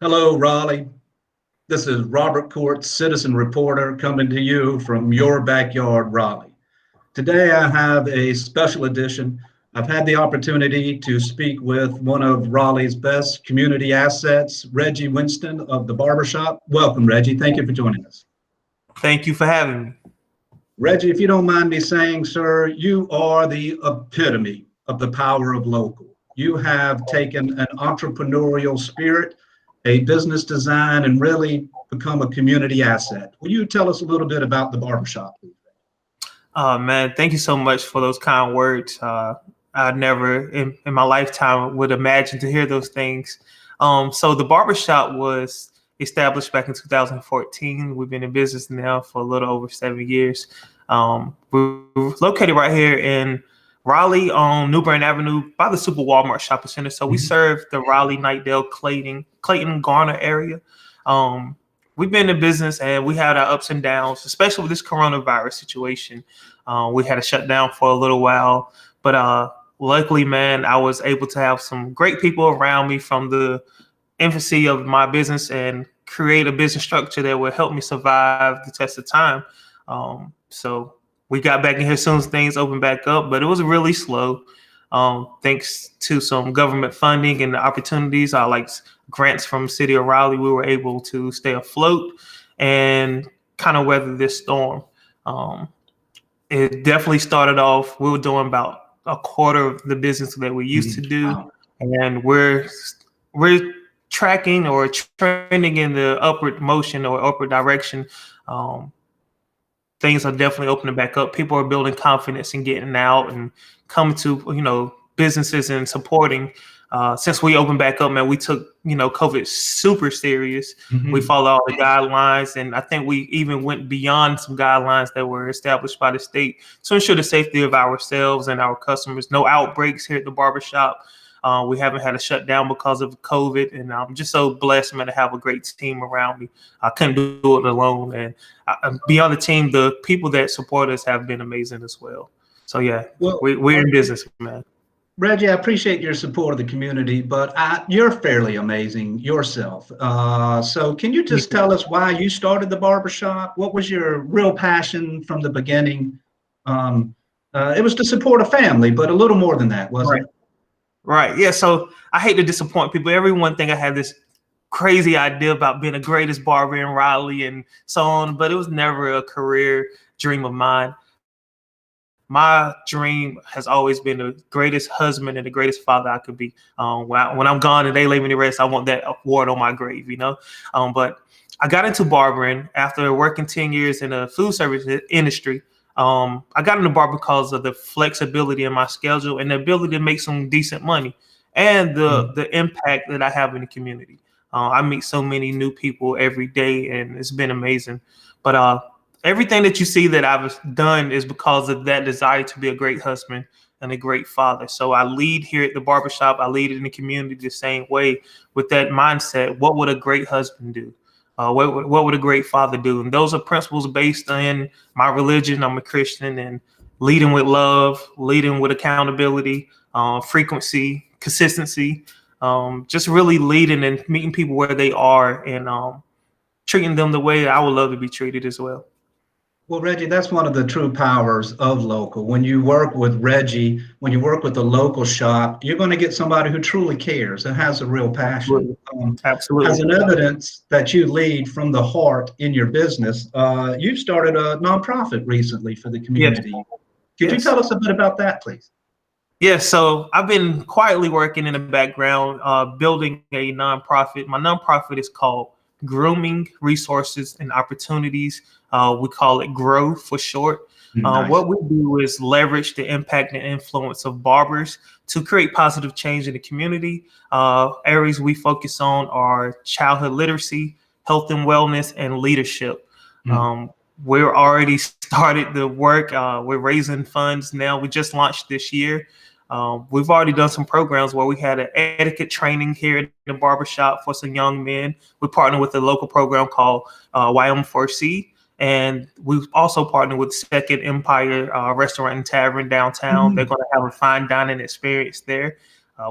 Hello, Raleigh. This is Robert Court, citizen reporter, coming to you from your backyard, Raleigh. Today, I have a special edition. I've had the opportunity to speak with one of Raleigh's best community assets, Reggie Winston of the Bar Ber Shop. Welcome, Reggie. Thank you for joining us. Thank you for having me. Reggie, if you don't mind me saying, sir, you are the epitome of the power of local. You have taken an entrepreneurial spirit, a business design, and really become a community asset. Will you tell us a little bit about the barbershop, please? Man, thank you so much for those kind words. I never in my lifetime would imagine to hear those things. So the barbershop was established back in 2014. We've been in business now for a little over 7 years. We're located right here in Raleigh on New Bern Avenue by the Super Walmart Shopping Center. So we serve the Raleigh, Knightdale, Clayton, Garner area. We've been in business and we had our ups and downs, especially with this coronavirus situation. We had to shut down for a little while, but luckily, man, I was able to have some great people around me from the infancy of my business and create a business structure that will help me survive the test of time. So we got back in here as soon as things opened back up, but it was really slow. Thanks to some government funding and the opportunities, like grants from City of Raleigh, we were able to stay afloat and kind of weather this storm. It definitely started off, we were doing about a quarter of the business that we used to do. And we're tracking or trending in the upward motion or upward direction. Things are definitely opening back up. People are building confidence and getting out and coming to, businesses and supporting. Since we opened back up, man, we took, COVID super serious. We followed all the guidelines. And I think we even went beyond some guidelines that were established by the state to ensure the safety of ourselves and our customers. No outbreaks here at the barbershop. We haven't had a shutdown because of COVID, and I'm just so blessed, man, to have a great team around me. I couldn't do it alone, and beyond the team, the people that support us have been amazing as well. So yeah, we're in business, man. Reggie, I appreciate your support of the community, but you're fairly amazing yourself. So can you just tell us why you started the barbershop? What was your real passion from the beginning? It was to support a family, but a little more than that, wasn't it? Right. Yeah. So I hate to disappoint people. Everyone think I had this crazy idea about being the greatest barber in Raleigh and so on, but it was never a career dream of mine. My dream has always been the greatest husband and the greatest father I could be. When I'm gone and they lay me to rest, I want that award on my grave, But I got into barbering after working 10 years in the food service industry. I got into bar because of the flexibility in my schedule and the ability to make some decent money and the impact that I have in the community. I meet so many new people every day and it's been amazing. But everything that you see that I've done is because of that desire to be a great husband and a great father. So I lead here at the barbershop. I lead in the community the same way with that mindset. What would a great husband do? What would a great father do? And those are principles based in my religion. I'm a Christian, and leading with love, leading with accountability, frequency, consistency, just really leading and meeting people where they are and treating them the way I would love to be treated as well. Well, Reggie, that's one of the true powers of local. When you work with Reggie, when you work with the local shop, you're going to get somebody who truly cares and has a real passion. Absolutely. As an evidence that you lead from the heart in your business, you've started a nonprofit recently for the community. Yes. Could you tell us a bit about that, please? Yeah, so I've been quietly working in the background, building a nonprofit. My nonprofit is called Grooming Resources and Opportunities. We call it GROW for short. Nice. What we do is leverage the impact and influence of barbers to create positive change in the community. Areas we focus on are childhood literacy, health and wellness, and leadership. We're already started the work. We're raising funds now. We just launched this year. We've already done some programs where we had an etiquette training here in the barbershop for some young men. We partnered with a local program called YM4C. And we've also partnered with Second Empire Restaurant and Tavern downtown. They're going to have a fine dining experience there.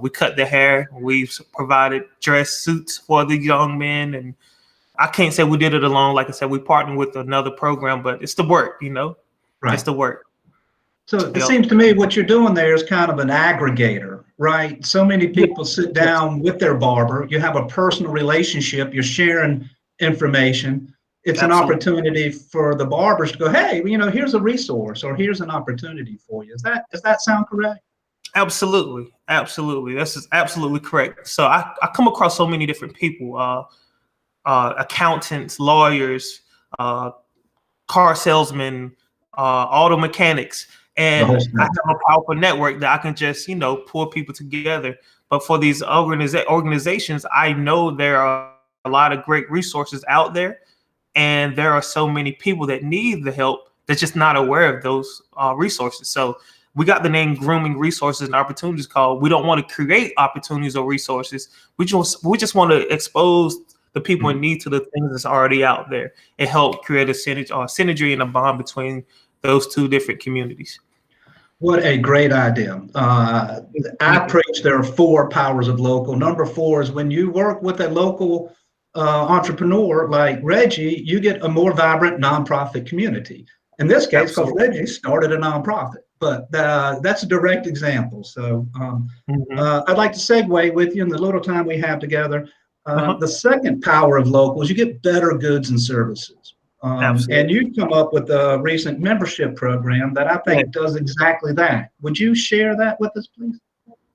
We cut their hair. We've provided dress suits for the young men, and I can't say we did it alone. Like I said, we partnered with another program, but it's the work, Right. It's the work. So it seems to me what you're doing there is kind of an aggregator, right? So many people sit down with their barber. You have a personal relationship. You're sharing information. It's an opportunity for the barbers to go, hey, here's a resource or here's an opportunity for you. Does that sound correct? Absolutely. This is absolutely correct. So I come across so many different people, accountants, lawyers, car salesmen, auto mechanics. And I have a powerful network that I can just, pull people together. But for these organizations, I know there are a lot of great resources out there. And there are so many people that need the help that's just not aware of those resources. So we got the name Grooming Resources and Opportunities called. We don't want to create opportunities or resources. We just want to expose the people in need to the things that's already out there and help create a synergy and a bond between those two different communities. What a great idea. I preach there are 4 powers of local. Number 4 is when you work with a local entrepreneur like Reggie, you get a more vibrant nonprofit community. In this case, because Reggie started a nonprofit, but that's a direct example. So I'd like to segue with you in the little time we have together. The second power of local is you get better goods and services. And you come up with a recent membership program that I think does exactly that. Would you share that with us, please?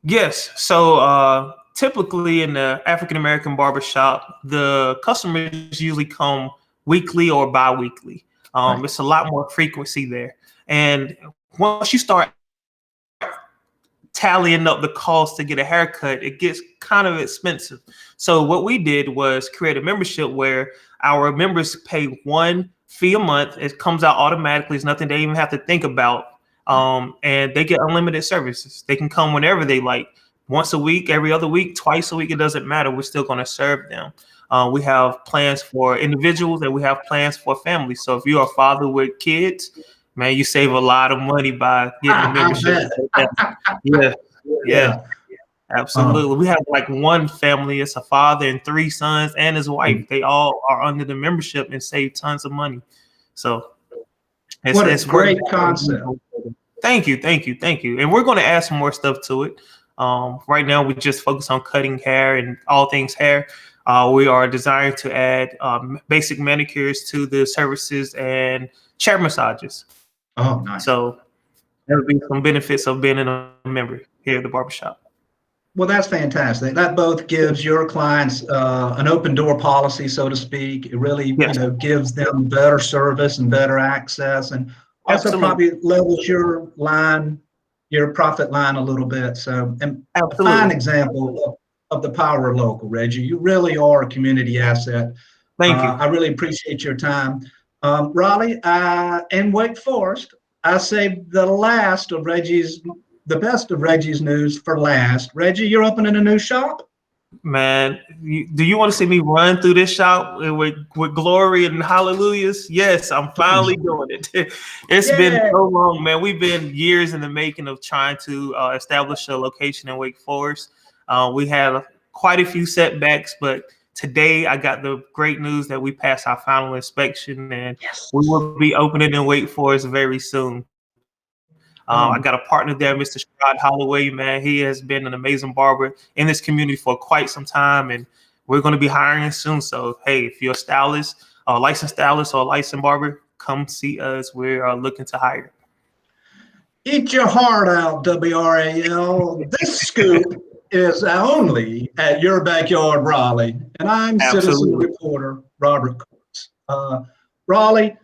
Yes. So typically in the African-American barbershop, the customers usually come weekly or bi-weekly. It's a lot more frequency there. And once you start tallying up the cost to get a haircut, it gets kind of expensive. So what we did was create a membership where our members pay 1 fee a month. It comes out automatically. It's nothing they even have to think about. And they get unlimited services. They can come whenever they like. Once a week, every other week, twice a week, it doesn't matter. We're still going to serve them. We have plans for individuals and we have plans for families. So if you're a father with kids, man, you save a lot of money by getting the membership. Yeah, absolutely. We have like one family. It's a father and 3 sons and his wife. They all are under the membership and save tons of money. So it's a great concept. Thank you. And we're going to add some more stuff to it. Right now, we just focus on cutting hair and all things hair. We are desiring to add basic manicures to the services and chair massages. Oh, nice. So there will be some benefits of being a member here at the barbershop. Well, that's fantastic. That both gives your clients an open door policy, so to speak. It really gives them better service and better access, and also probably levels your profit line a little bit. So, and a fine example of the power of local, Reggie. You really are a community asset. Thank you. I really appreciate your time. Raleigh and Wake Forest, I saved the best of Reggie's news for last. Reggie, you're opening a new shop? Man, do you want to see me run through this shop with glory and hallelujahs? Yes, I'm finally doing it. It's been so long, man. We've been years in the making of trying to establish a location in Wake Forest. We had quite a few setbacks, but today I got the great news that we passed our final inspection and we will be opening in Wake Forest very soon. I got a partner there, Mr. Stroud Holloway, man. He has been an amazing barber in this community for quite some time, and we're going to be hiring soon. So, hey, if you're a stylist, a licensed stylist or a licensed barber, come see us. We are looking to hire. Eat your heart out, WRAL. This scoop is only at your backyard, Raleigh. And I'm citizen reporter Robert Coates. Raleigh,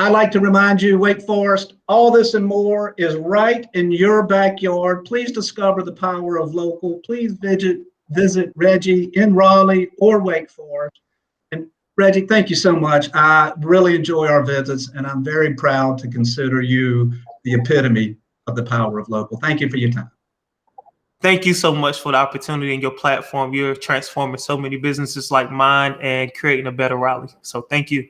I like to remind you, Wake Forest, all this and more is right in your backyard. Please discover the power of local. Please visit Reggie in Raleigh or Wake Forest. And Reggie, thank you so much. I really enjoy our visits, and I'm very proud to consider you the epitome of the power of local. Thank you for your time. Thank you so much for the opportunity and your platform. You're transforming so many businesses like mine and creating a better Raleigh. So thank you.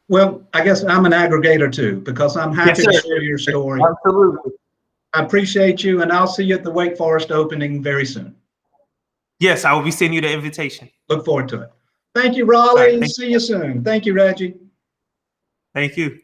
Well, I guess I'm an aggregator too, because I'm happy to share your story. Absolutely. I appreciate you, and I'll see you at the Wake Forest opening very soon. Yes, I will be sending you the invitation. Look forward to it. Thank you, All right, Raleigh. See you soon. Thank you, Reggie. thank you.